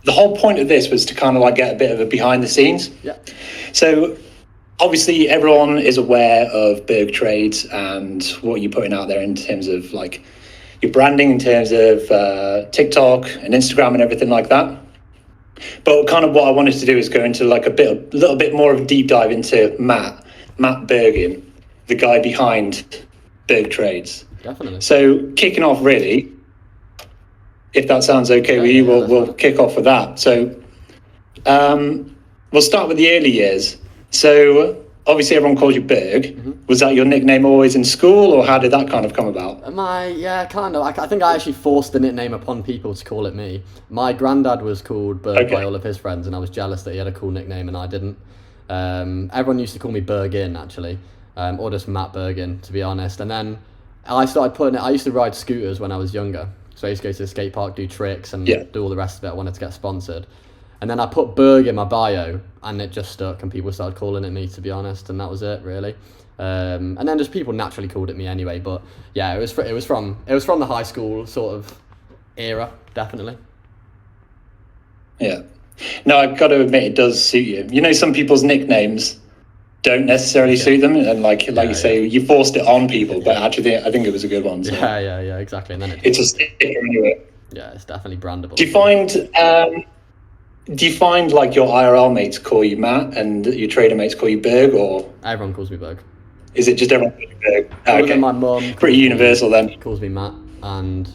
the whole point of this was to kind of like get a bit of a behind the scenes. Yeah. So obviously everyone is aware of Berg Trades and what you're putting out there in terms of like your branding, in terms of TikTok and Instagram and everything like that. But kind of what I wanted to do is go into like a little bit more of a deep dive into Matt Bergin, the guy behind Berg Trades. Definitely. So kicking off really, if that sounds okay with you, we'll kick off with that. So we'll start with the early years. So obviously everyone calls you Berg. Mm-hmm. Was that your nickname always in school, or how did that kind of come about? Kind of. I think I actually forced the nickname upon people to call it me. My granddad was called Berg by all of his friends, and I was jealous that he had a cool nickname and I didn't. Everyone used to call me Bergin, actually, or just Matt Bergin, to be honest. And then I started putting it. I used to ride scooters when I was younger. So I used to go to the skate park, do tricks, and do all the rest of it. I wanted to get sponsored. And then I put Berg in my bio, and it just stuck, and people started calling it me, to be honest, and that was it, really. And then just people naturally called it me anyway. But yeah, it was from the high school sort of era, definitely. Yeah. No, I've got to admit, it does suit you. You know, some people's nicknames don't necessarily suit them, and like you say, you forced it on people, but actually I think it was a good one. So. Yeah, exactly. And then it's a sticker anyway. Yeah, it's definitely brandable. Do you find like your IRL mates call you Matt and your trader mates call you Berg, or everyone calls me Berg? Is it just everyone calls you Berg? Okay. My mum pretty universal then. Calls me Matt, and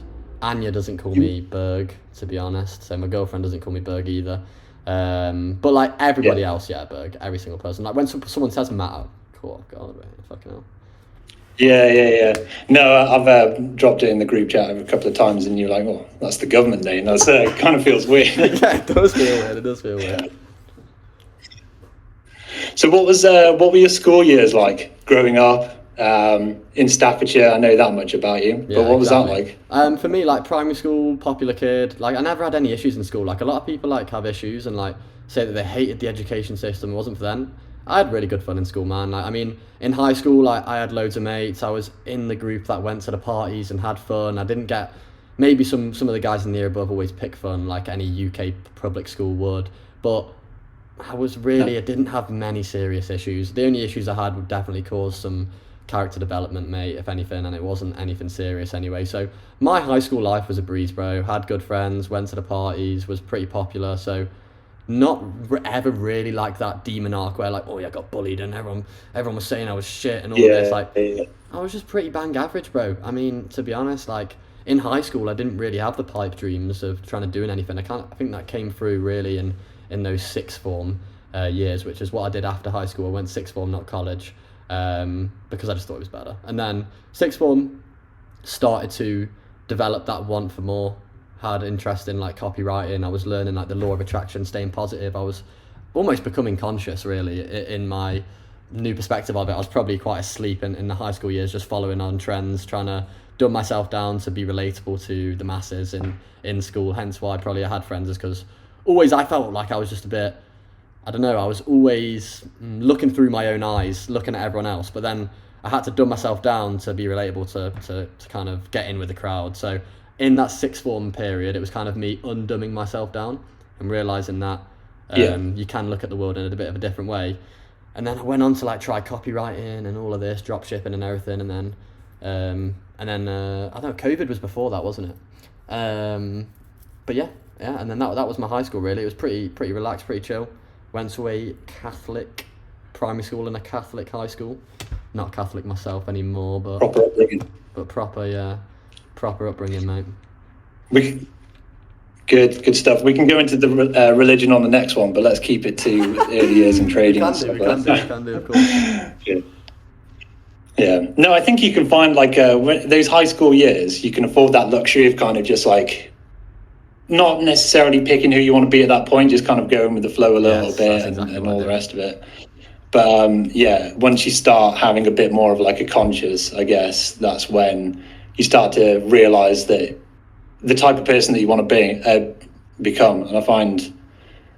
Anya doesn't call me Berg, to be honest. So my girlfriend doesn't call me Berg either. But like everybody else, Berg. Every single person. Like when someone says Matt, I'm caught off guard. Fucking hell. Yeah. No, I've dropped it in the group chat a couple of times, and you're like, "Oh, that's the government name." That's kind of feels weird. Yeah, it does feel weird. So, what were your school years like growing up in Staffordshire? I know that much about you, but what was that like? For me, like primary school, popular kid. Like I never had any issues in school. Like a lot of people like have issues and like say that they hated the education system. It wasn't for them. I had really good fun in school, man. Like, I mean, in high school, like I had loads of mates. I was in the group that went to the parties and had fun. I didn't get, maybe some of the guys in the year above always pick fun, like any UK public school would. But I didn't have many serious issues. The only issues I had would definitely cause some character development, mate, if anything, and it wasn't anything serious anyway. So my high school life was a breeze, bro. Had good friends, went to the parties, was pretty popular. So not ever really like that demon arc where like, I got bullied and everyone was saying I was shit and all this. Like, I was just pretty bang average, bro. I mean, to be honest, like in high school, I didn't really have the pipe dreams of trying to do anything. I think that came through really in those sixth form years, which is what I did after high school. I went sixth form, not college, because I just thought it was better. And then sixth form started to develop that want for more. Had interest in like copywriting. I was learning like the law of attraction, staying positive. I was almost becoming conscious really in my new perspective of it. I was probably quite asleep in the high school years, just following on trends, trying to dumb myself down to be relatable to the masses in school. Hence why probably I had friends, is because always I felt like I was just a bit, I don't know, I was always looking through my own eyes, looking at everyone else, but then I had to dumb myself down to be relatable to kind of get in with the crowd. So in that sixth form period, it was kind of me undumbing myself down and realising that you can look at the world in a bit of a different way. And then I went on to like try copywriting and all of this, drop shipping and everything. And then I don't know, COVID was before that, wasn't it? But yeah. And then that was my high school really. It was pretty relaxed, pretty chill. Went to a Catholic primary school and a Catholic high school. Not Catholic myself anymore, but proper upbringing. But proper upbringing, mate. Good stuff. We can go into the religion on the next one, but let's keep it to early years and trading. We can do, of course. Yeah. No, I think you can find like those high school years, you can afford that luxury of kind of just like not necessarily picking who you want to be at that point, just kind of going with the flow a little bit and all the rest of it. But once you start having a bit more of like a conscious, I guess that's when you start to realize that the type of person that you want to become. And I find,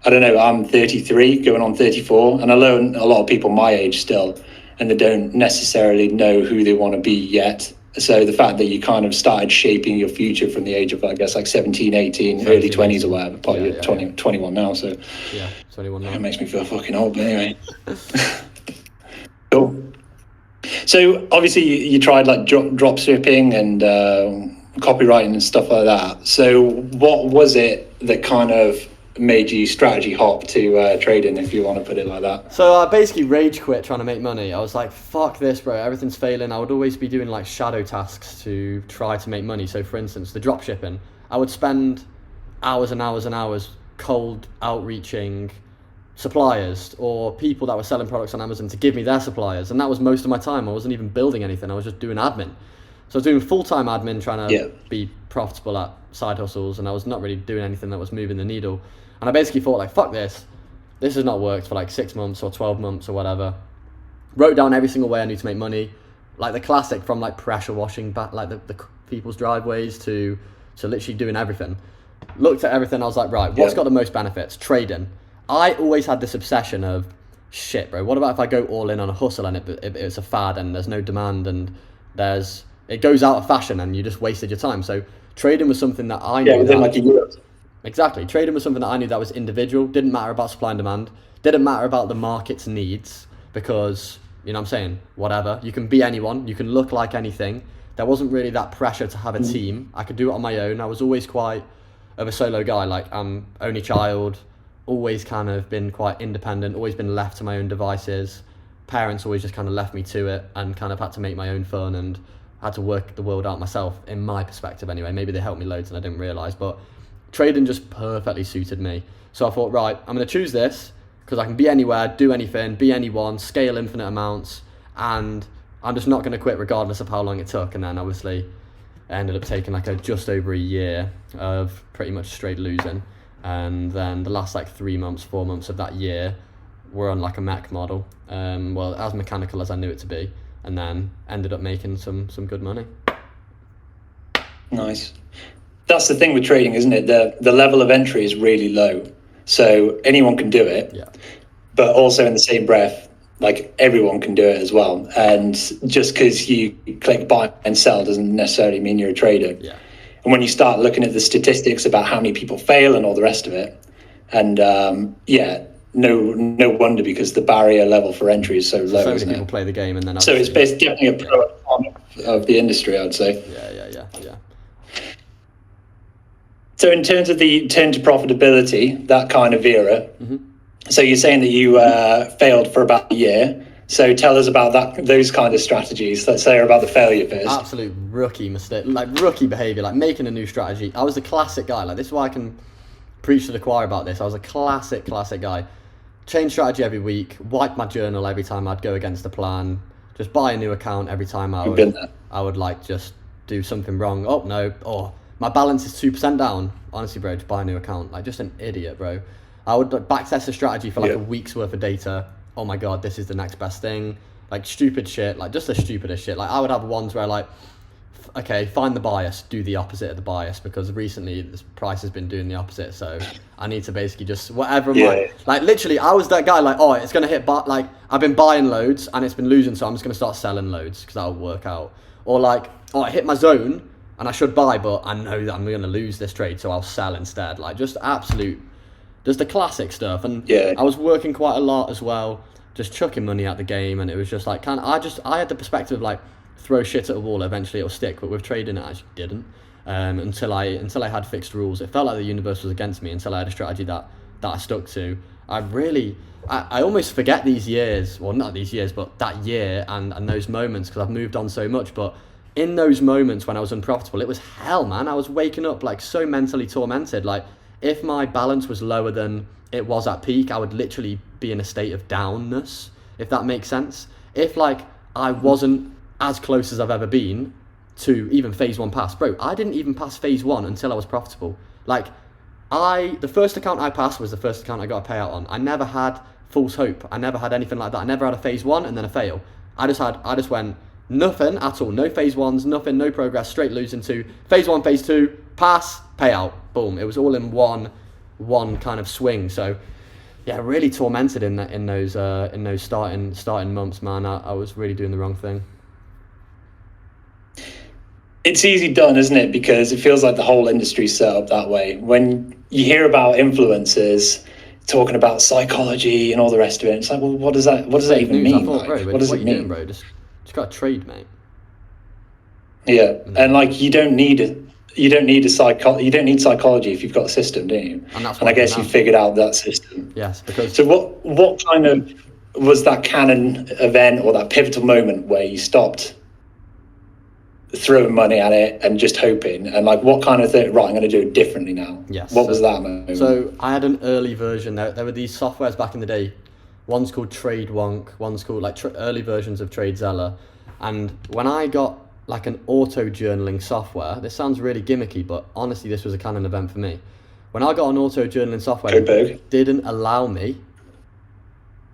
I don't know, I'm 33 going on 34, and I learn a lot of people my age still, and they don't necessarily know who they want to be yet. So the fact that you kind of started shaping your future from the age of, I guess, like 17, 18, early 20s or whatever, probably you're 21 now, so... Yeah, 21 now. It makes me feel fucking old, but anyway. Cool. So obviously you tried like drop shipping and copywriting and stuff like that. So what was it that kind of made you strategy hop to trading, if you want to put it like that? So I basically rage quit trying to make money. I was like, fuck this, bro, everything's failing. I would always be doing like shadow tasks to try to make money. So for instance, the drop shipping, I would spend hours and hours and hours cold outreaching suppliers or people that were selling products on Amazon to give me their suppliers, and that was most of my time. I wasn't even building anything, I was just doing admin. So I was doing full-time admin, trying to be profitable at side hustles, and I was not really doing anything that was moving the needle. And I basically thought, like, fuck this has not worked for like 6 months or 12 months or whatever. Wrote down every single way I need to make money, like the classic, from like pressure washing back like the people's driveways to literally doing everything. Looked at everything, I was like, right, what's got the most benefits? Trading. I always had this obsession of, shit, bro, what about if I go all in on a hustle and it's a fad and there's no demand and it goes out of fashion and you just wasted your time. So trading was something that I knew. Within like a year. Exactly. Trading was something that I knew that was individual. Didn't matter about supply and demand. Didn't matter about the market's needs, because, you know what I'm saying, whatever. You can be anyone. You can look like anything. There wasn't really that pressure to have a team. I could do it on my own. I was always quite of a solo guy. Like, I'm only child, always kind of been quite independent, always been left to my own devices. Parents always just kind of left me to it and kind of had to make my own fun and had to work the world out myself, in my perspective anyway. Maybe they helped me loads and I didn't realise, but trading just perfectly suited me. So I thought, right, I'm going to choose this because I can be anywhere, do anything, be anyone, scale infinite amounts, and I'm just not going to quit regardless of how long it took. And then obviously it ended up taking like just over a year of pretty much straight losing. And then the last like 3 months, 4 months of that year were on like a mech model. Well, as mechanical as I knew it to be. And then ended up making some good money. Nice. That's the thing with trading, isn't it? The level of entry is really low. So anyone can do it. Yeah. But also in the same breath, like everyone can do it as well. And just because you click buy and sell doesn't necessarily mean you're a trader. Yeah. And when you start looking at the statistics about how many people fail and all the rest of it, and no wonder, because the barrier level for entry is so low. So many people play the game, and then so it's basically definitely a pro and con of the industry, I'd say. Yeah. So in terms of the turn to profitability, that kind of era. So you're saying that you failed for about a year. So tell us about those kind of strategies. Let's say about the failure first. Absolute rookie mistake, like rookie behavior, like making a new strategy. I was a classic guy. Like, this is why I can preach to the choir about this. I was a classic guy. Change strategy every week. Wipe my journal every time I'd go against the plan. Just buy a new account every time I would like just do something wrong. Oh no! Oh, my balance is 2% down. Honestly, bro, just buy a new account. Like, just an idiot, bro. I would backtest the strategy for like a week's worth of data. Oh my god, this is the next best thing. Like, stupid shit, like just the stupidest shit. Like, I would have ones where like, okay, find the bias, do the opposite of the bias, because recently this price has been doing the opposite, so I need to basically just whatever like literally I was that guy, like, oh, it's gonna hit, but like I've been buying loads and it's been losing, so I'm just gonna start selling loads because that'll work out. Or like, oh, I hit my zone and I should buy, but I know that I'm gonna lose this trade, so I'll sell instead. Like, just the classic stuff. And I was working quite a lot as well, just chucking money at the game, and it was just like I had the perspective of like, throw shit at a wall, eventually it'll stick. But with trading, it actually didn't. Until I had fixed rules, it felt like the universe was against me until I had a strategy that I stuck to. I almost forget these years, well, not these years, but that year and those moments, because I've moved on so much. But in those moments when I was unprofitable, it was hell, man. I was waking up like so mentally tormented. Like, if my balance was lower than it was at peak, I would literally be in a state of downness, if that makes sense. If like I wasn't as close as I've ever been to even phase 1 pass, bro, I didn't even pass phase 1 until I was profitable. Like, the first account I passed was the first account I got a payout on. I never had false hope. I never had anything like that. I never had a phase 1 and then a fail. I just went nothing at all. No phase 1s, nothing, no progress, straight losing to phase 1, phase 2, pass, payout, boom. It was all in one kind of swing. So yeah, really tormented in those starting months, man. I was really doing the wrong thing. It's easy done, isn't it? Because it feels like the whole industry's set up that way. When you hear about influencers talking about psychology and all the rest of it, it's like, well, what does that Fake even news. I mean? thought, Like, bro, what does what it are you doing, mean? bro? Just got to trade, mate. Yeah, and like you don't need psychology if you've got a system, do you? And that's And what I guess you figured out that system. Yes, because So what kind of was that canon event or that pivotal moment where you stopped throwing money at it and just hoping, and like what kind of thing, right, I'm going to do it differently now? yes. What was that moment? So I had an early version. There were these softwares back in the day. One's called TradeWonk. One's called like early versions of TradeZeller. And when I got like an auto journaling software, this sounds really gimmicky, but honestly, this was a canon event for me. When I got an auto journaling software, it didn't allow me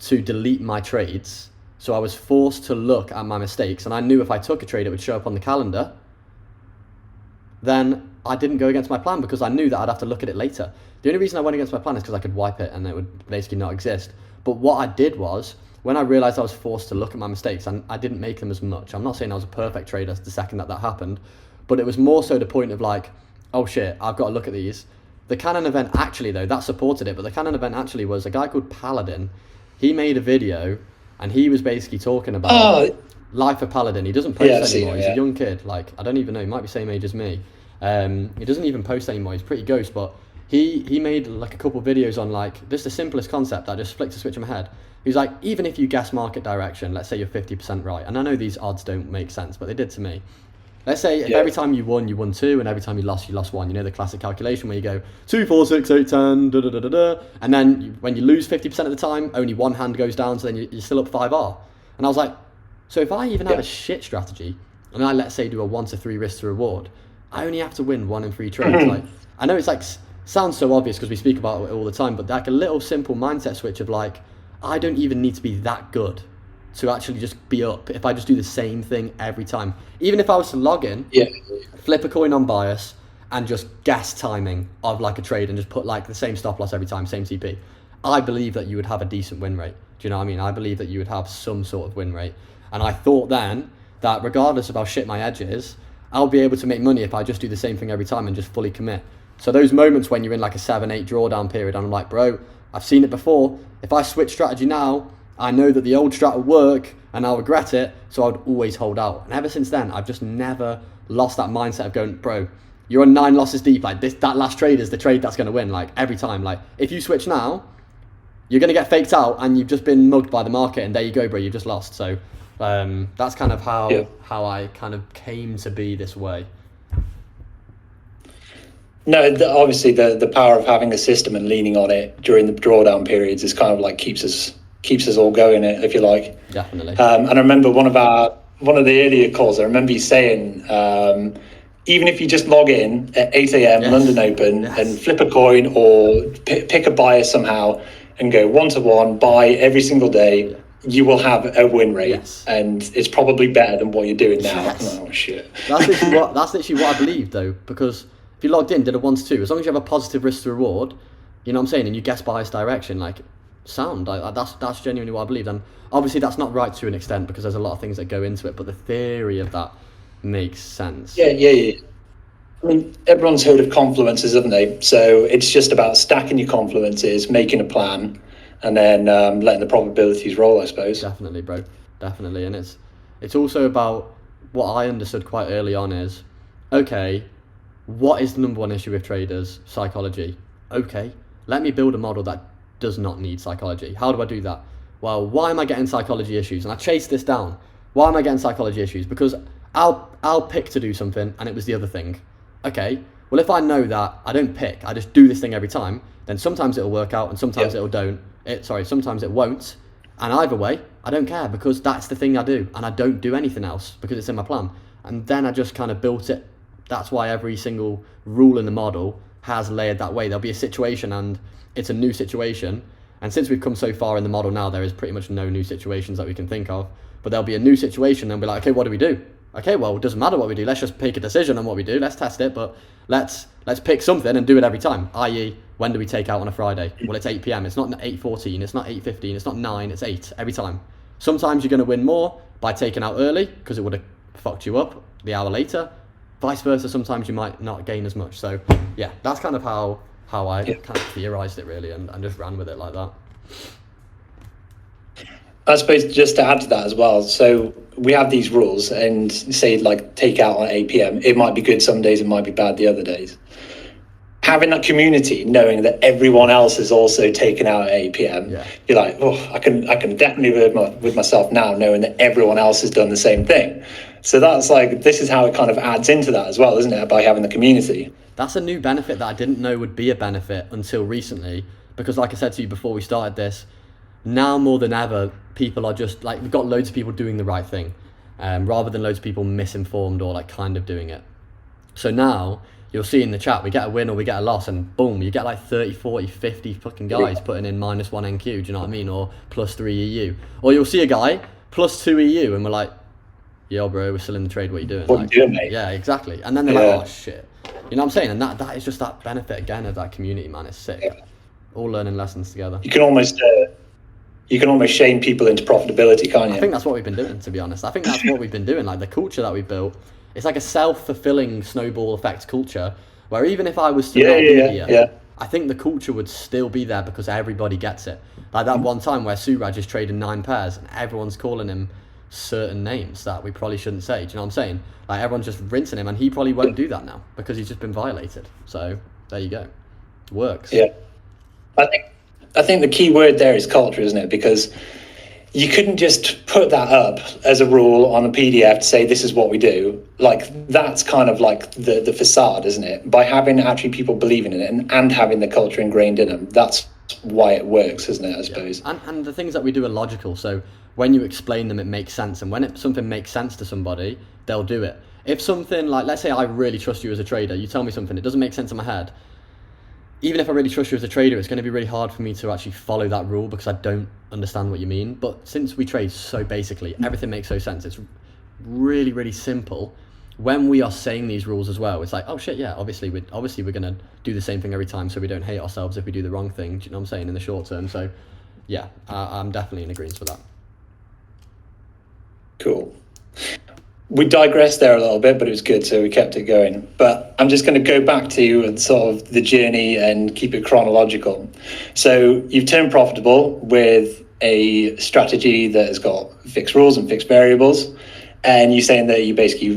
to delete my trades. So I was forced to look at my mistakes, and I knew if I took a trade, it would show up on the calendar. Then I didn't go against my plan because I knew that I'd have to look at it later. The only reason I went against my plan is because I could wipe it and it would basically not exist. But what I did was, when I realized I was forced to look at my mistakes, and I didn't make them as much. I'm not saying I was a perfect trader the second that happened, but it was more so the point of like, oh shit, I've got to look at these. The canon event actually, though, that supported it, but the canon event actually was a guy called Paladin. He made a video and he was basically talking about life of Paladin. He doesn't post anymore. He's a young kid. Like, I don't even know. He might be same age as me. He doesn't even post anymore. He's pretty ghost, but he made like a couple videos on like just the simplest concept. I just flicked a switch in my head. He's like, even if you guess market direction, let's say you're 50% right. And I know these odds don't make sense, but they did to me. Let's say if every time you won 2, and every time you lost 1. You know the classic calculation where you go 2, 4, 6, 8, 10, da da da da da, and then when you lose 50% of the time, only one hand goes down, so then you're still up 5R. And I was like, so if I even have a shit strategy, and I let's say do a 1 to 3 risk to reward, I only have to win 1 in 3 trades. Like, I know it's like sounds so obvious because we speak about it all the time, but like a little simple mindset switch of like, I don't even need to be that good to actually just be up if I just do the same thing every time. Even if I was to log in, flip a coin on bias, and just guess timing of like a trade and just put like the same stop loss every time, same TP, I believe that you would have a decent win rate. Do you know what I mean? I believe that you would have some sort of win rate. And I thought then that regardless of how shit my edge is, I'll be able to make money if I just do the same thing every time and just fully commit. So those moments when you're in like a 7-8 drawdown period, and I'm like, bro, I've seen it before. If I switch strategy now, I know that the old strat will work and I'll regret it, so I would always hold out. And ever since then, I've just never lost that mindset of going, bro, you're on 9 losses deep. Like that last trade is the trade that's going to win. Like every time, like if you switch now, you're going to get faked out and you've just been mugged by the market, and there you go, bro, you've just lost. So that's kind of how I kind of came to be this way. No, obviously the power of having a system and leaning on it during the drawdown periods is kind of like keeps us all going, if you like. Definitely. And I remember one of the earlier calls, I remember you saying, even if you just log in at 8 a.m. London Open and flip a coin or pick a bias somehow and go 1-to-1, buy every single day, you will have a win rate, and it's probably better than what you're doing now. Oh shit! That's literally what I believe though, because if you logged in, did a 1-to-2, as long as you have a positive risk to reward, you know what I'm saying, and you guess bias direction, like sound, like that's genuinely what I believe. And obviously that's not right to an extent because there's a lot of things that go into it, but the theory of that makes sense. Yeah. I mean, everyone's heard of confluences, haven't they? So it's just about stacking your confluences, making a plan, and then letting the probabilities roll, I suppose. Definitely, bro. Definitely. And it's also about what I understood quite early on is, okay, what is the number one issue with traders? Psychology. Okay, let me build a model that does not need psychology. How do I do that? Well, why am I getting psychology issues? And I chased this down. Why am I getting psychology issues? Because I'll pick to do something and it was the other thing. Okay, well, if I know that I don't pick, I just do this thing every time, then sometimes it'll work out and sometimes sometimes it won't. And either way, I don't care because that's the thing I do, and I don't do anything else because it's in my plan. And then I just kind of built it. That's why every single rule in the model has layered that way. There'll be a situation and it's a new situation. And since we've come so far in the model now, there is pretty much no new situations that we can think of. But there'll be a new situation and be like, okay, what do we do? Okay, well, it doesn't matter what we do. Let's just pick a decision on what we do. Let's test it, but let's pick something and do it every time. I.e., when do we take out on a Friday? Well, it's 8 p.m. It's not 8:14. It's not 8:15. It's not 9. It's 8 every time. Sometimes you're going to win more by taking out early because it would have fucked you up the hour later. vice versa, sometimes you might not gain as much. So yeah, that's kind of how I kind of theorized it really, and just ran with it like that. I suppose just to add to that as well, so we have these rules, and say like take out at 8 p.m. It might be good some days, it might be bad the other days. Having that community, knowing that everyone else is also taken out at 8 p.m. You're like, oh, I can definitely live with myself now, knowing that everyone else has done the same thing. So that's like, this is how it kind of adds into that as well, isn't it? By having the community. That's a new benefit that I didn't know would be a benefit until recently, because like I said to you before we started this, now more than ever, people are just like, we've got loads of people doing the right thing, rather than loads of people misinformed or like kind of doing it. So now you'll see in the chat, we get a win or we get a loss, and boom, you get like 30, 40, 50 fucking guys putting in -1 NQ, do you know what I mean? Or +3 EU. Or you'll see a guy +2 EU, and we're like, yo, bro, we're still in the trade, what are you doing? What are you doing, mate? Yeah, exactly. And then they're like, oh, shit. You know what I'm saying? And that is just that benefit, again, of that community, man. It's sick. Yeah. All learning lessons together. You can almost shame people into profitability, can't you? I think that's what we've been doing, to be honest. I think that's what we've been doing. Like, the culture that we built, it's like a self-fulfilling snowball effect culture, where even if I was to not be here, I think the culture would still be there because everybody gets it. Like that one time where Suraj is trading 9 pairs and everyone's calling him certain names that we probably shouldn't say. Do you know what I'm saying? Like, everyone's just rinsing him, and he probably won't do that now because he's just been violated. So there you go. It works. Yeah. I think the key word there is culture, isn't it? Because you couldn't just put that up as a rule on a PDF to say this is what we do. Like, that's kind of like the facade, isn't it? By having actually people believing in it and having the culture ingrained in them, that's why it works, isn't it, I suppose? Yeah. And the things that we do are logical. So when you explain them, it makes sense. And when something makes sense to somebody, they'll do it. If something like, let's say I really trust you as a trader, you tell me something, it doesn't make sense in my head. Even if I really trust you as a trader, it's going to be really hard for me to actually follow that rule because I don't understand what you mean. But since we trade so basically, everything makes so sense. It's really, really simple. When we are saying these rules as well, it's like, oh shit, yeah, obviously we're going to do the same thing every time, so we don't hate ourselves if we do the wrong thing. Do you know what I'm saying? In the short term. So yeah, I'm definitely in agreement with that. Cool. We digressed there a little bit, but it was good, so we kept it going. But I'm just going to go back to sort of the journey and keep it chronological. So you've turned profitable with a strategy that has got fixed rules and fixed variables, and you're saying that you basically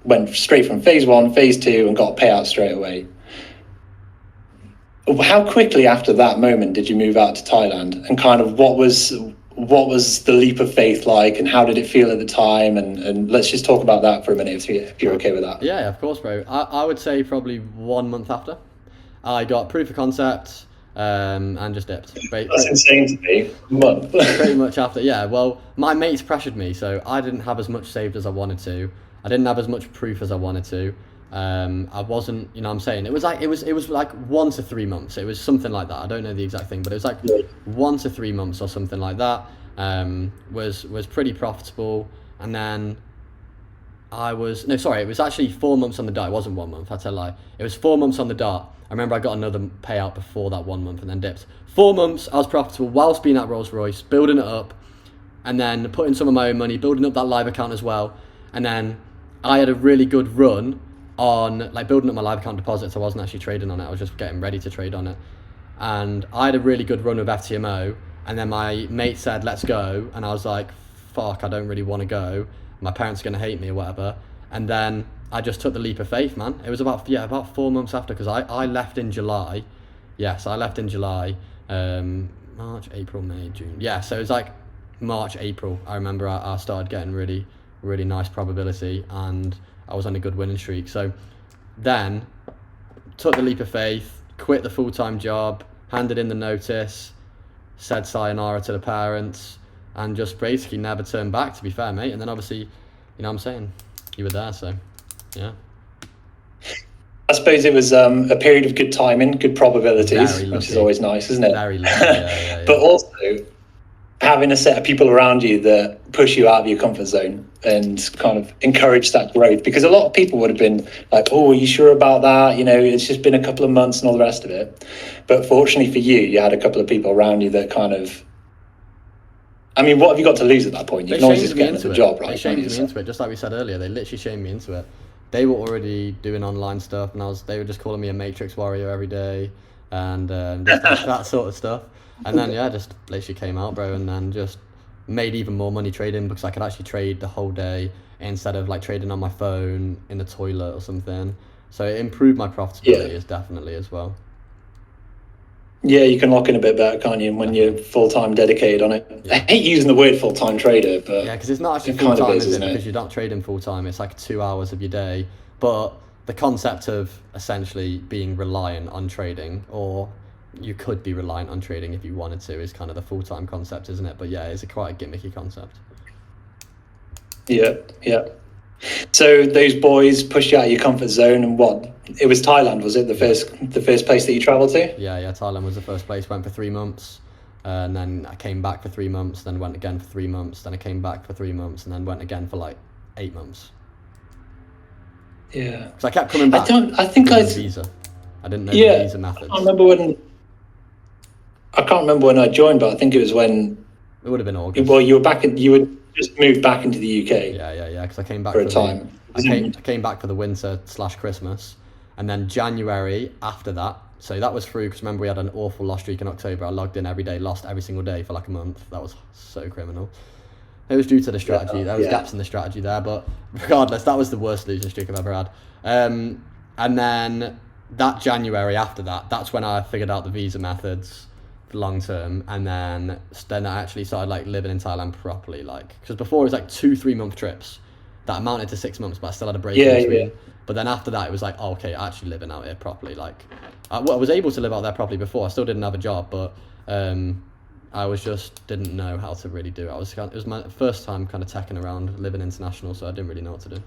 went straight from phase 1, phase 2, and got a payout straight away. How quickly after that moment did you move out to Thailand, and kind of what was the leap of faith like, and how did it feel at the time? And let's just talk about that for a minute, if you're okay with that. Yeah, of course, bro. I would say probably 1 month after I got proof of concept, and just dipped. That's insane to me. A month. Pretty much after. Yeah, well, my mates pressured me, so I didn't have as much saved as I wanted to. I didn't have as much proof as I wanted to. I wasn't, you know what I'm saying? It was like 1 to 3 months. It was something like that. I don't know the exact thing, but it was like 1 to 3 months or something like that. Was pretty profitable. And then it was actually 4 months on the dot. It wasn't 1 month, I tell a lie. It was 4 months on the dot. I remember I got another payout before that 1 month and then dipped. 4 months, I was profitable whilst being at Rolls Royce, building it up, and then putting some of my own money, building up that live account as well. And then I had a really good run on like building up my live account deposits. I wasn't actually trading on it. I was just getting ready to trade on it. And I had a really good run of FTMO. And then my mate said, let's go. And I was like, fuck, I don't really want to go. My parents are going to hate me or whatever. And then I just took the leap of faith, man. It was about 4 months after, because I left in July. Yes, I left in July. March, April, May, June. Yeah, so it was like March, April. I remember I started getting really, really nice probability, and I was on a good winning streak. So then took the leap of faith, quit the full-time job, handed in the notice, said sayonara to the parents, and just basically never turned back, to be fair, mate. And then obviously, you know what I'm saying, you were there, so yeah. I suppose it was a period of good timing, good probabilities, which is always nice, isn't it? Very lucky, yeah. But also having a set of people around you that push you out of your comfort zone and kind of encourage that growth, because a lot of people would have been like, oh, are you sure about that? You know, it's just been a couple of months and all the rest of it. But fortunately for you, you had a couple of people around you that kind of, I mean, what have you got to lose at that point? You can always just get another job, right? They shamed me into it, just like we said earlier. They literally shamed me into it. they were already doing online stuff, and they were just calling me a Matrix warrior every day, and just that sort of stuff. And then just literally came out, bro, and then just made even more money trading because I could actually trade the whole day instead of like trading on my phone in the toilet or something. So it improved my profitability is definitely as well. Yeah, you can lock in a bit better, can't you, when you're full-time dedicated on it. I hate using the word full-time trader, but because it's not actually full-time, is it? Because you're not trading full-time. It's like 2 hours of your day. But the concept of essentially being reliant on trading, or you could be reliant on trading if you wanted to, is kind of the full-time concept, isn't it? But it's quite a gimmicky concept. Yeah. So those boys pushed you out of your comfort zone, and what? It was Thailand, was it? The first place that you travelled to? Yeah. Thailand was the first place. Went for 3 months, and then I came back for 3 months. Then went again for 3 months. Then I came back for 3 months, and then went again for like 8 months. Yeah. Because I kept coming back. I think I visa. I didn't know the visa methods. I can't remember when I joined, but I think it was when it would have been August. Well, you were just moved back into the UK. Yeah. Because I came back for a time. I came back for the winter / Christmas, and then January after that. So that was through, because remember we had an awful loss streak in October. I logged in every day, lost every single day for like a month. That was so criminal. It was due to the strategy. There was gaps in the strategy there, but regardless, that was the worst losing streak I've ever had. And then that January after that, that's when I figured out the visa methods long term, and then I actually started like living in Thailand properly, like, because before it was like 2-3 month trips that amounted to 6 months, but I still had a break in between. But then after that it was like, okay, actually living out here properly. Like I was able to live out there properly before. I still didn't have a job, but I was just didn't know how to really do it. It was my first time kind of teching around living international, so I didn't really know what to do.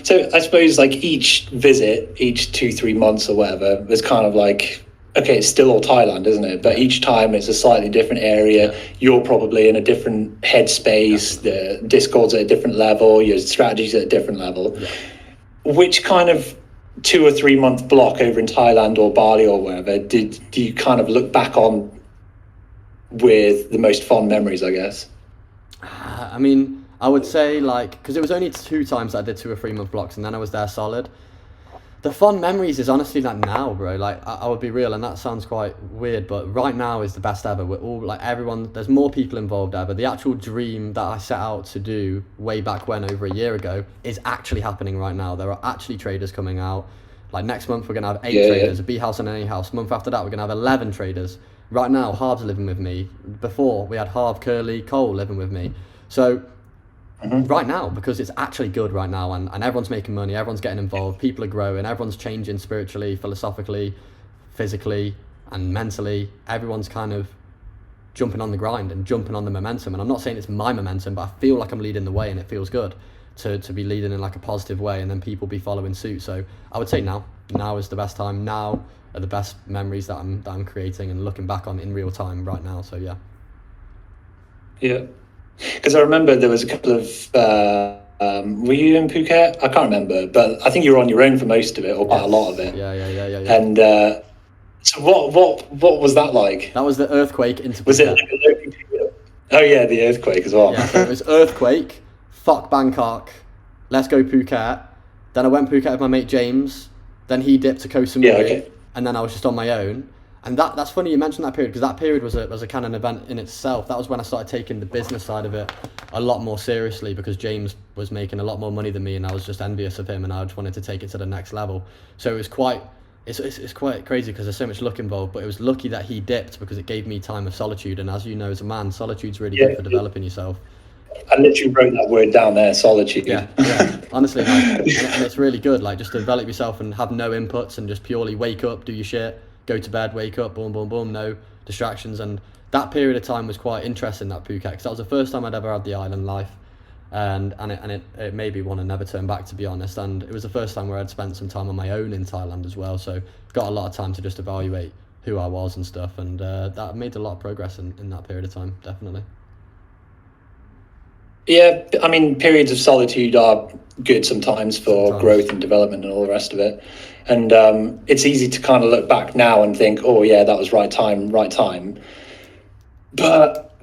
So I suppose like each visit, each 2-3 months or whatever, was kind of like, okay, it's still all Thailand, isn't it? But each time it's a slightly different area. You're probably in a different headspace. The Discord's at a different level. Your strategy's at a different level. Which kind of 2 or 3 month block over in Thailand or Bali or wherever do you kind of look back on with the most fond memories, I guess? I mean, I would say like, because it was only 2 times that I did 2 or 3 month blocks, and then I was there solid. The fun memories is honestly like now, bro. Like I would be real, and that sounds quite weird, but right now is the best ever. We're all like everyone. There's more people involved ever. The actual dream that I set out to do way back when, over a year ago, is actually happening right now. There are actually traders coming out. Like next month we're gonna have 8 traders, a B house and an A house. Month after that we're gonna have 11 traders. Right now Harv's living with me. Before we had Harv, Curly, Cole living with me. So. Right now, because it's actually good right now, and everyone's making money, everyone's getting involved, people are growing, everyone's changing spiritually, philosophically, physically, and mentally. Everyone's kind of jumping on the grind and jumping on the momentum. And I'm not saying it's my momentum, but I feel like I'm leading the way, and it feels good to be leading in like a positive way, and then people be following suit. So I would say now is the best time. Now are the best memories that I'm creating and looking back on in real time right now. So yeah. Because I remember there was a couple of were you in Phuket? I can't remember, but I think you were on your own for most of it, or quite a lot of it. Yeah. And so what was that like? That was the earthquake into Phuket. Was it like oh yeah, the earthquake as well. Yeah, so it was earthquake, fuck Bangkok, let's go Phuket. Then I went Phuket with my mate James. Then he dipped to Koh Samui, and then I was just on my own. And that's funny you mentioned that period, because that period was a kind of an event in itself. That was when I started taking the business side of it a lot more seriously, because James was making a lot more money than me, and I was just envious of him, and I just wanted to take it to the next level. So it was it's quite crazy because there's so much luck involved, but it was lucky that he dipped because it gave me time of solitude. And as you know, as a man, solitude's really good for developing yourself. I literally wrote that word down there, solitude. Yeah. Honestly, like, and it's really good, like, just to develop yourself and have no inputs and just purely wake up, do your shit, go to bed, wake up, boom, boom, boom, no distractions. And that period of time was quite interesting, that Phuket, because that was the first time I'd ever had the island life, and it made me want to never turn back, to be honest. And it was the first time where I'd spent some time on my own in Thailand as well, so got a lot of time to just evaluate who I was and stuff, and that made a lot of progress in that period of time, definitely. Yeah, I mean, periods of solitude are good sometimes for growth and development and all the rest of it. And it's easy to kind of look back now and think, oh yeah, that was right time. But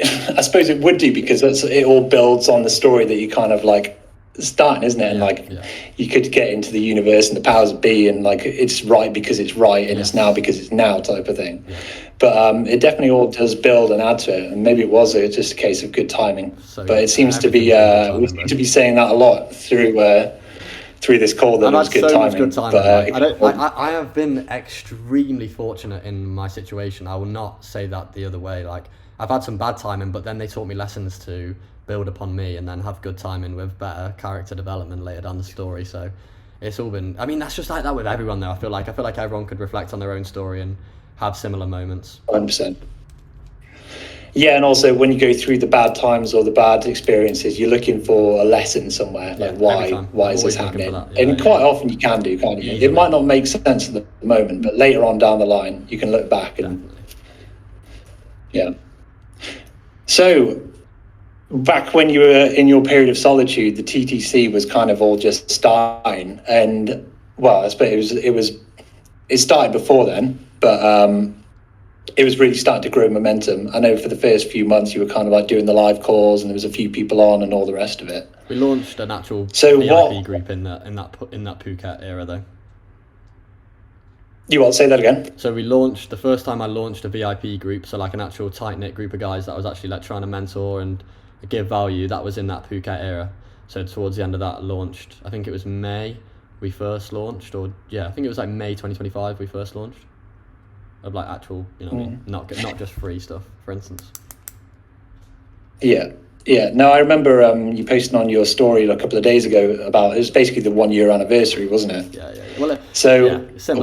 I suppose it would do, because it all builds on the story that you kind of like starting, isn't it? And you could get into the universe and the powers that be, and like it's right because it's right, and it's now because it's now, type of thing. But it definitely all does build and add to it, and maybe it was just a case of good timing. So, but it seems to be we seem to be saying that a lot through this call, that it was good timing. Much good timing. But I have been extremely fortunate in my situation. I will not say that the other way. Like, I've had some bad timing, but then they taught me lessons to build upon me, and then have good timing with better character development later down the story. So it's all been, I mean, that's just like that with everyone though. I feel like everyone could reflect on their own story and have similar moments. 100%. Yeah, and also when you go through the bad times or the bad experiences, you're looking for a lesson somewhere. Like, why is this happening? Quite often you can do, can't you? It might not make sense at the moment, but later on down the line, you can look back and So, back when you were in your period of solitude, the TTC was kind of all just starting, and well, I suppose it started before then, but it was really starting to grow momentum. I know for the first few months you were kind of like doing the live calls, and there was a few people on and all the rest of it. We launched an actual VIP group in that Phuket era though. You want to say that again? So the first time I launched a VIP group, so like an actual tight-knit group of guys that I was actually like trying to mentor and give value, that was in that Phuket era. So towards the end of that launched, I think it was May we first launched, I think it was like May 2025 we first launched. Of like actual, not just free stuff, for instance. Yeah. No, I remember you posting on your story a couple of days ago about, it was basically the 1 year anniversary, wasn't it? Yeah. Well,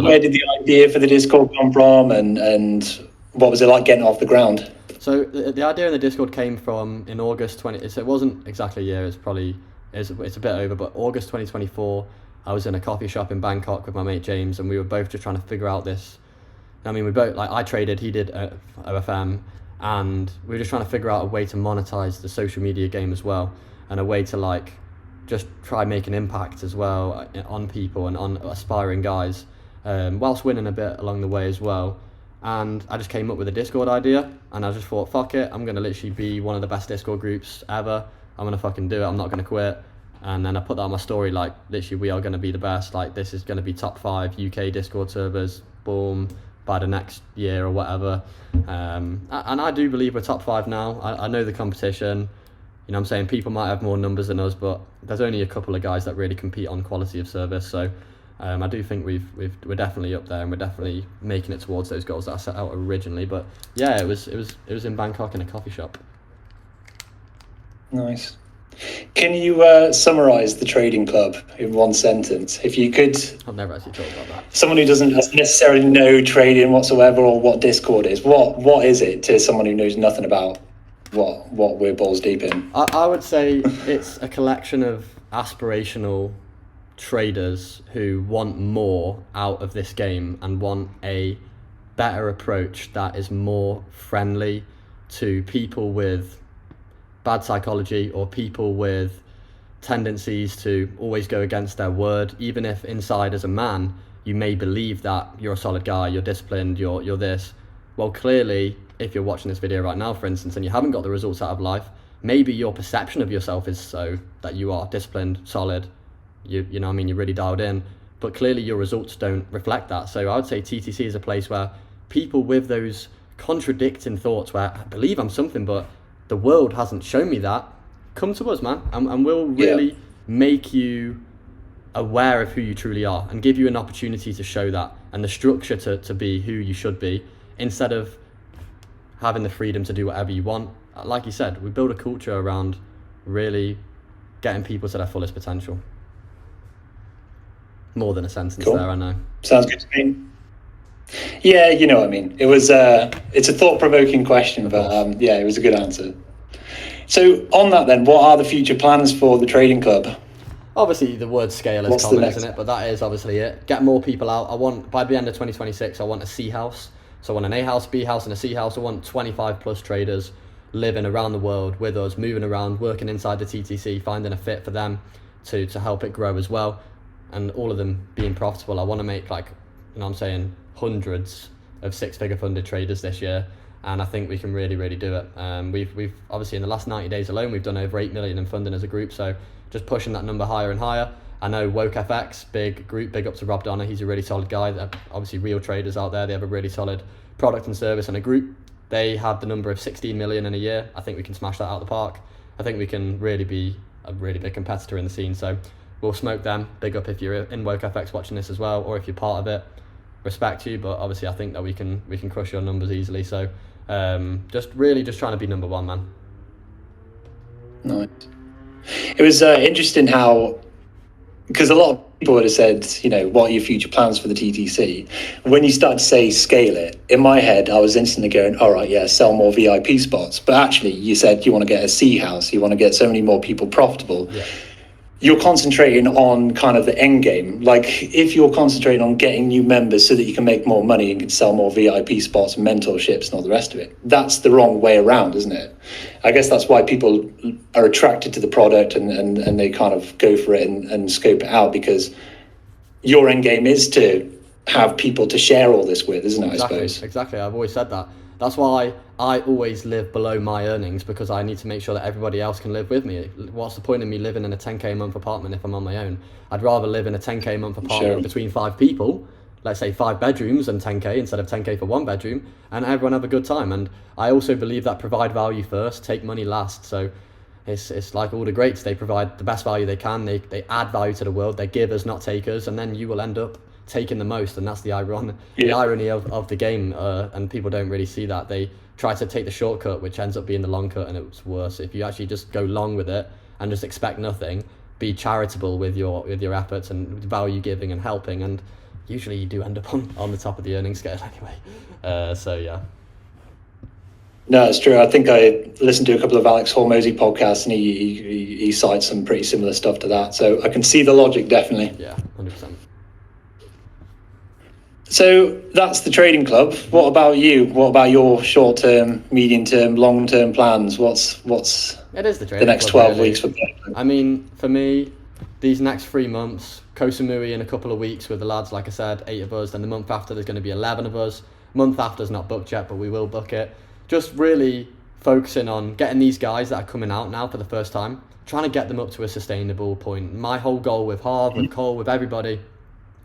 where did the idea for the Discord come from, and what was it like getting off the ground? So the idea in the Discord came from in August 20. So it wasn't exactly a year. It's a bit over, but August 2024. I was in a coffee shop in Bangkok with my mate James, and we were both just trying to figure out this. I mean, we both, like, I traded, he did OFM, and we were just trying to figure out a way to monetize the social media game as well, and a way to like just try make an impact as well on people and on aspiring guys, whilst winning a bit along the way as well. And I just came up with a Discord idea, and I just thought, fuck it, I'm going to literally be one of the best Discord groups ever. I'm going to fucking do it. I'm not going to quit. And then I put that on my story, like, literally, we are going to be the best. Like, this is going to be top 5 UK Discord servers, boom, by the next year or whatever. And I do believe we're top 5 now. I know the competition. You know what I'm saying? People might have more numbers than us, but there's only a couple of guys that really compete on quality of service. So I do think we're definitely up there, and we're definitely making it towards those goals that I set out originally. But yeah, it was in Bangkok in a coffee shop. Nice. Can you summarise the trading club in one sentence, if you could? I've never actually talked about that. Someone who doesn't necessarily know trading whatsoever, or what Discord is, what is it to someone who knows nothing about what we're balls deep in? I would say it's a collection of aspirational traders who want more out of this game and want a better approach that is more friendly to people with bad psychology, or people with tendencies to always go against their word, even if inside as a man you may believe that you're a solid guy, you're disciplined, you're this. Well, clearly, if you're watching this video right now, for instance, and you haven't got the results out of life, maybe your perception of yourself is so that you are disciplined, solid, you know what I mean, you're really dialed in, but clearly your results don't reflect that. So I would say TTC is a place where people with those contradicting thoughts, where I believe I'm something, but the world hasn't shown me that, come to us, man, and we'll really make you aware of who you truly are, and give you an opportunity to show that, and the structure to be who you should be, instead of having the freedom to do whatever you want. Like you said, we build a culture around really getting people to their fullest potential. More than a sentence there, I know. Sounds good to me. Yeah, you know what I mean. It was it's a thought-provoking question, but it was a good answer. So on that then, what are the future plans for the trading club? Obviously the word scale is common, isn't it? But that is obviously it. Get more people out. I want, by the end of 2026, I want a C house. So I want an A house, B house and a C house. I want 25 plus traders living around the world with us, moving around, working inside the TTC, finding a fit for them to help it grow as well. And all of them being profitable. I want to make, like, you know what I'm saying, hundreds of 6-figure funded traders this year, and I think we can really do it. We've obviously in the last 90 days alone, we've done over 8 million in funding as a group, so just pushing that number higher and higher. I know Woke FX, big group, big up to Rob Donner. He's a really solid guy. They're obviously real traders out there. They have a really solid product and service, and a group. They have the number of 16 million in a year. I think we can smash that out of the park. I think we can really be a really big competitor in the scene. So we'll smoke them. Big up if you're in Woke FX watching this as well, or if you're part of it. Respect you, but obviously I think that we can crush your numbers easily. So just trying to be number one, man. Nice. It was interesting how, because a lot of people would have said, what are your future plans for the TTC? When you start to say scale it, in my head, I was instantly going, all right, yeah, sell more VIP spots. But actually, you said you want to get a C house, you want to get so many more people profitable. Yeah. You're concentrating on kind of the end game. Like, if you're concentrating on getting new members so that you can make more money and can sell more VIP spots and mentorships and all the rest of it, that's the wrong way around, isn't it? I guess that's why people are attracted to the product and they kind of go for it and scope it out, because your end game is to have people to share all this with, isn't it? Exactly, I suppose. Exactly. I've always said that. That's why I always live below my earnings, because I need to make sure that everybody else can live with me. What's the point of me living in a 10k a month apartment if I'm on my own? I'd rather live in a 10k a month apartment between 5 people, let's say 5 bedrooms and 10k instead of 10k for 1 bedroom, and everyone have a good time. And I also believe that provide value first, take money last. So it's like all the greats, they provide the best value they can, they add value to the world, they're givers, not takers, and then you will end up taking the most. And that's the irony of the game, and people don't really see that. They try to take the shortcut, which ends up being the long cut, and it's worse. If you actually just go long with it and just expect nothing, be charitable with your efforts and value giving and helping, and usually you do end up on the top of the earnings scale anyway. So yeah. No, it's true. I think I listened to a couple of Alex Hormozy podcasts, and he cites some pretty similar stuff to that. So I can see the logic, definitely. Yeah, 100%. So that's the trading club. What about you? What about your short-term, medium-term, long-term plans? What's it is the next 12 weeks for you? I mean, for me, these next 3 months, Koh Samui in a couple of weeks with the lads, like I said, 8 of us. Then the month after, there's going to be 11 of us. Month after's not booked yet, but we will book it. Just really focusing on getting these guys that are coming out now for the first time, trying to get them up to a sustainable point. My whole goal with Harv, with Cole, with everybody,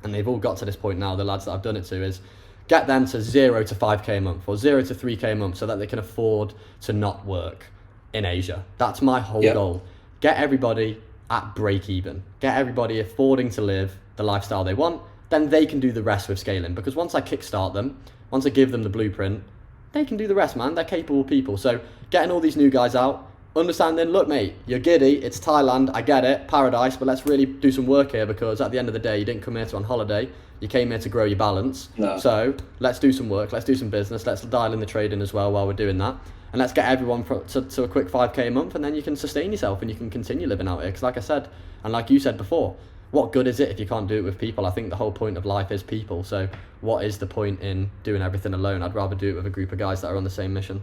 and they've all got to this point now, the lads that I've done it to, is get them to 0 to 5k a month or 0 to 3k a month so that they can afford to not work in Asia. That's my whole goal. Get everybody at break even. Get everybody affording to live the lifestyle they want. Then they can do the rest with scaling. Because once I kickstart them, once I give them the blueprint, they can do the rest, man. They're capable people. So getting all these new guys out, understanding, look, mate, you're giddy, it's Thailand, I get it, paradise, but let's really do some work here, because at the end of the day, you didn't come here to on holiday, you came here to grow your balance. No. So let's do some work, let's do some business, let's dial in the trading as well while we're doing that, and let's get everyone to a quick 5k a month, and then you can sustain yourself and you can continue living out here. Because like I said, and like you said before, what good is it if you can't do it with people? I think the whole point of life is people, so what is the point in doing everything alone? I'd rather do it with a group of guys that are on the same mission.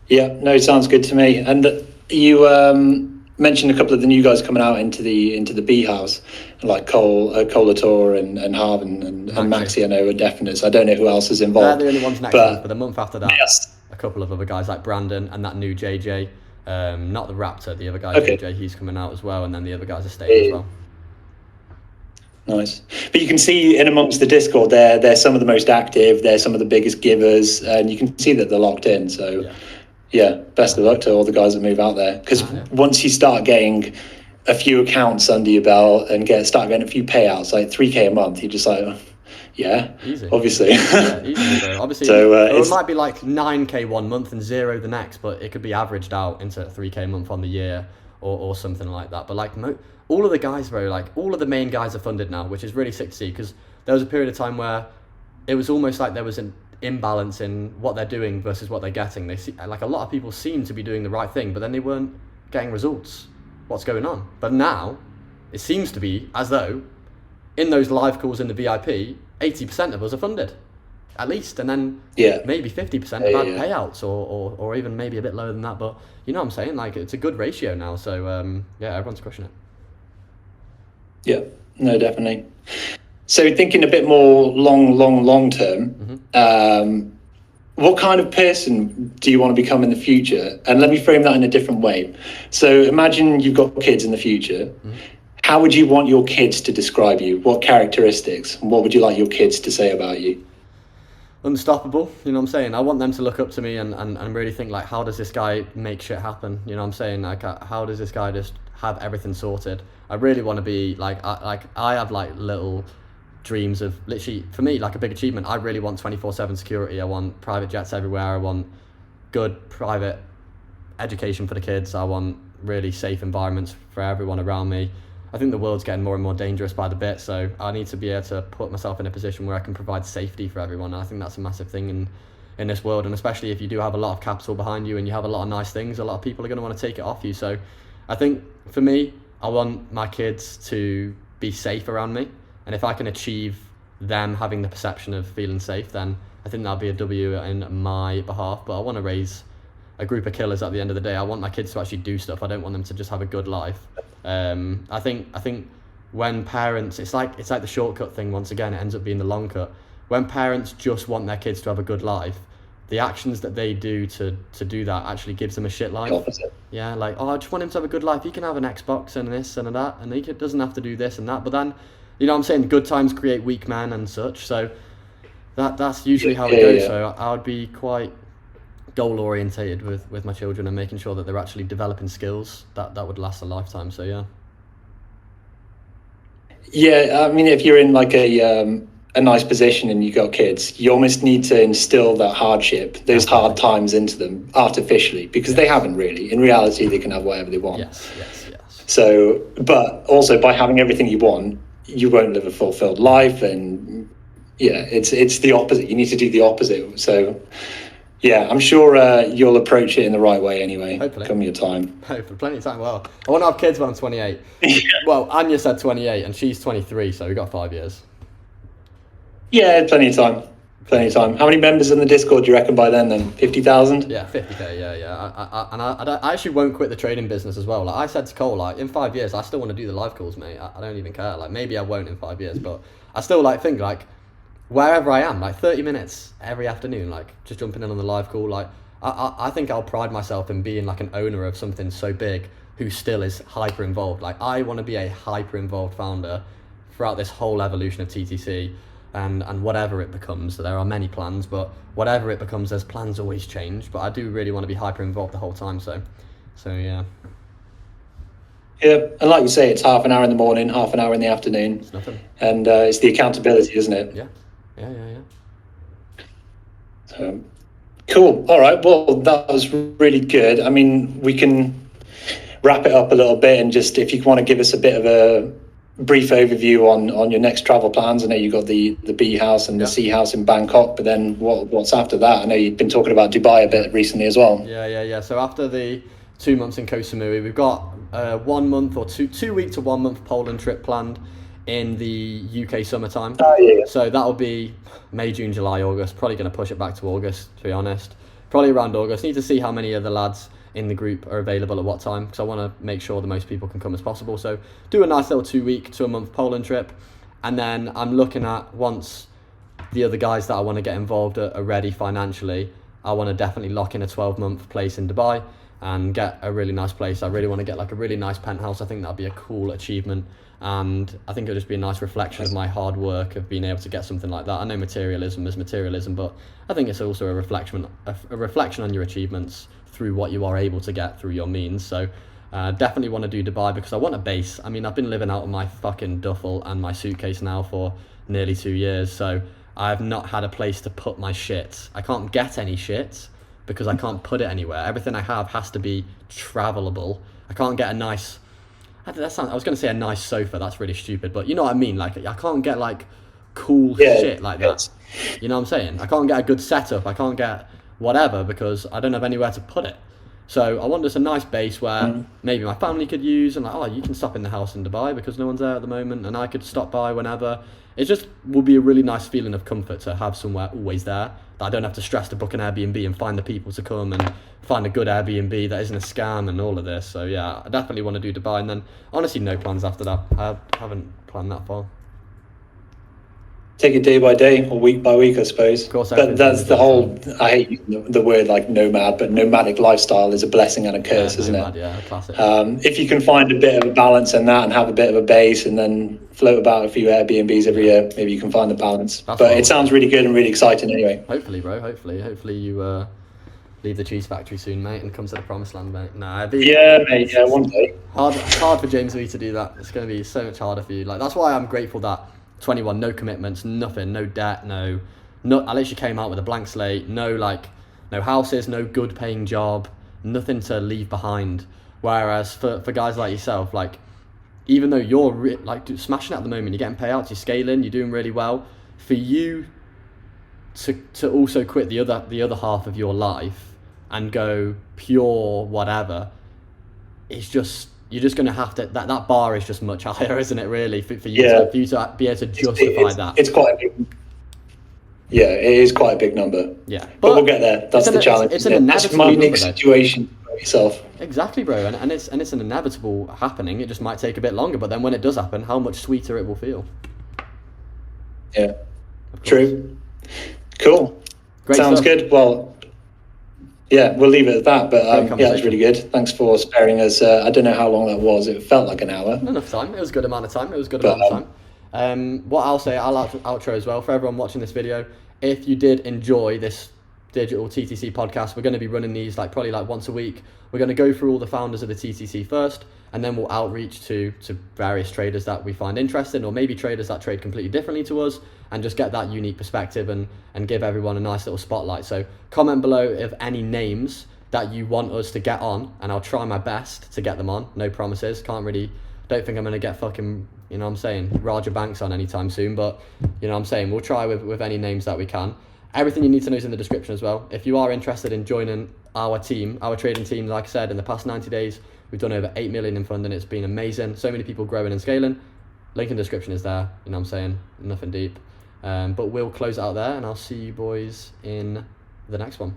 Yeah, no, sounds good to me. And you mentioned a couple of the new guys coming out into the B house, like Cole Latour and Harv and Maxi. I know are definite. So I don't know who else is involved. They're the only ones next month, but the month after that, a couple of other guys like Brandon and that new JJ, not the Raptor, the other guy JJ, he's coming out as well, and then the other guys are staying as well. Nice. But you can see in amongst the Discord, they're some of the most active, they're some of the biggest givers, and you can see that they're locked in. So yeah, best of luck to all the guys that move out there. Because once you start getting a few accounts under your belt and start getting a few payouts, like 3k a month, you're just like, easy. Obviously. Easy, bro. Obviously, so, it might be like 9k one month and 0 the next, but it could be averaged out into 3k a month on the year or something like that. But like all of the guys, bro, like all of the main guys are funded now, which is really sick to see, because there was a period of time where it was almost like there was an imbalance in what they're doing versus what they're getting. They see, like, a lot of people seem to be doing the right thing, but then they weren't getting results. What's going on? But now it seems to be as though in those live calls in the VIP, 80% of us are funded, at least, and then maybe 50% have had payouts, or even maybe a bit lower than that. But you know what I'm saying? Like, it's a good ratio now. So everyone's crushing it. Yeah, no, definitely. So thinking a bit more long term, what kind of person do you want to become in the future? And let me frame that in a different way. So imagine you've got kids in the future. How would you want your kids to describe you? What characteristics? What would you like your kids to say about you? Unstoppable, you know what I'm saying? I want them to look up to me and really think, like, how does this guy make shit happen? You know what I'm saying? Like, how does this guy just have everything sorted? I really want to be like I have like little dreams of, literally, for me, like a big achievement. I really want 24/7 security. I want private jets everywhere. I want good private education for the kids. I want really safe environments for everyone around me. I think the world's getting more and more dangerous by the bit, so I need to be able to put myself in a position where I can provide safety for everyone. And I think that's a massive thing in this world, and especially if you do have a lot of capital behind you and you have a lot of nice things, a lot of people are going to want to take it off you. So I think for me, I want my kids to be safe around me, and if I can achieve them having the perception of feeling safe, then I think that'll be a W in my behalf. But I want to raise a group of killers at the end of the day. I want my kids to actually do stuff. I don't want them to just have a good life. I think when parents, it's like the shortcut thing. Once again, it ends up being the long cut. When parents just want their kids to have a good life, the actions that they do to do that actually gives them a shit life. Opposite. Yeah, like, oh, I just want him to have a good life. He can have an Xbox and this and that, and he doesn't have to do this and that. But then, you know what I'm saying, good times create weak men and such. So that's usually how it goes. Yeah. So I would be quite goal orientated with my children and making sure that they're actually developing skills that would last a lifetime. So yeah, I mean, if you're in like a nice position and you got kids, you almost need to instill that hardship, those hard times into them artificially, because they haven't really. In reality, they can have whatever they want. Yes. So, but also by having everything you want, you won't live a fulfilled life. And yeah, it's the opposite. You need to do the opposite. So yeah, I'm sure you'll approach it in the right way anyway. Hopefully. Come your time. Hopefully, plenty of time. Well, I want to have kids when I'm 28. Well, Anya said 28 and she's 23, so we've got 5 years. Yeah, plenty of time. How many members in the Discord do you reckon by then 50,000? Yeah, 50k, yeah. I actually won't quit the trading business as well. Like I said to Cole, like in 5 years, I still want to do the live calls, mate. I don't even care. Like maybe I won't in 5 years, but I still like think like wherever I am, like 30 minutes every afternoon, like just jumping in on the live call. Like I think I'll pride myself in being like an owner of something so big who still is hyper involved. Like I want to be a hyper involved founder throughout this whole evolution of TTC. And whatever it becomes, there are many plans, but whatever it becomes, there's plans always change. But I do really want to be hyper involved the whole time. So yeah. Yeah, and like you say, it's half an hour in the morning, half an hour in the afternoon. It's nothing. And it's the accountability, isn't it? Yeah. So, cool. All right. Well, that was really good. I mean, we can wrap it up a little bit, and just if you want to give us a bit of a brief overview on your next travel plans. I know you got the B house and the C house in Bangkok, but then what's after that? I know you've been talking about Dubai a bit recently as well. Yeah. So after the 2 months in Koh Samui, we've got 1 month or 2 week to 1 month Poland trip planned in the UK summertime. So that'll be May, June, July, August. Probably going to push it back to August, to be honest. Probably around August. Need to see how many of the lads in the group are available at what time, because I want to make sure the most people can come as possible. So do a nice little 2 week to a month Poland trip, and then I'm looking at, once the other guys that I want to get involved are ready financially, I want to definitely lock in a 12-month place in Dubai and get a really nice place. I really want to get like a really nice penthouse. I think that'd be a cool achievement, and I think it'll just be a nice reflection of my hard work of being able to get something like that. I know materialism is materialism, but I think it's also a reflection on your achievements through what you are able to get through your means. So definitely want to do Dubai because I want a base. I mean, I've been living out of my fucking duffel and my suitcase now for nearly 2 years, so I've not had a place to put my shit. I can't get any shit because I can't put it anywhere. Everything I have has to be travelable. I can't get a nice, I was going to say a nice sofa, that's really stupid, but you know what I mean, like I can't get like cool shit like that. You know what I'm saying? I can't get a good setup, I can't get whatever because I don't have anywhere to put it. So I want just a nice base where maybe my family could use, and like, oh, you can stop in the house in Dubai because no one's there at the moment, and I could stop by whenever. It just would be a really nice feeling of comfort to have somewhere always there, that I don't have to stress to book an Airbnb and find the people to come and find a good Airbnb that isn't a scam and all of this. So yeah, I definitely want to do Dubai, and then honestly no plans after that. I haven't planned that far. take it day by day or week by week, I suppose. Of course, But that's the whole. I hate using the word like nomad, but nomadic lifestyle is a blessing and a curse, isn't nomad, it? Yeah, classic. If you can find a bit of a balance in that and have a bit of a base, and then float about a few Airbnbs every year, maybe you can find the balance. That's but what it sounds really good and really exciting anyway. Hopefully, bro. Hopefully you leave the cheese factory soon, mate, and come to the promised land, mate. Yeah, mate. Yeah, one day. It's hard for James V to do that. It's going to be so much harder for you. Like, that's why I'm grateful that 21, no commitments, nothing, no debt, I literally came out with a blank slate, no houses, no good paying job, nothing to leave behind. Whereas for guys like yourself, like, even though you're smashing it at the moment, you're getting payouts, you're scaling, you're doing really well, for you to also quit the other half of your life and go pure whatever, it's just, you're just going to have to, that bar is just much higher, isn't it, really, for you to be able to justify that. It's quite a big, it is quite a big number. Yeah. But we'll get there. That's the challenge. It's an inevitable unique number, situation for yourself. Exactly, bro. And it's an inevitable happening. It just might take a bit longer, but then when it does happen, how much sweeter it will feel. Yeah. True. Cool. Great Sounds stuff. good. Well, yeah, we'll leave it at that. But yeah, it's really good. Thanks for sparing us. I don't know how long that was. It felt like an hour. Enough time. It was a good amount of time. What I'll say, I'll outro as well for everyone watching this video. If you did enjoy this digital TTC podcast, we're going to be running these probably once a week. We're going to go through all the founders of the TTC first, and then we'll outreach to various traders that we find interesting, or maybe traders that trade completely differently to us, and just get that unique perspective and give everyone a nice little spotlight. So comment below if any names that you want us to get on, and I'll try my best to get them on. No promises. Don't think I'm going to get fucking, Raja Banks on anytime soon, but, we'll try with any names that we can. Everything you need to know is in the description as well. If you are interested in joining our trading team, like I said, in the past 90 days, we've done over 8 million in funding. It's been amazing. So many people growing and scaling. Link in the description is there. Nothing deep. But we'll close it out there, and I'll see you boys in the next one.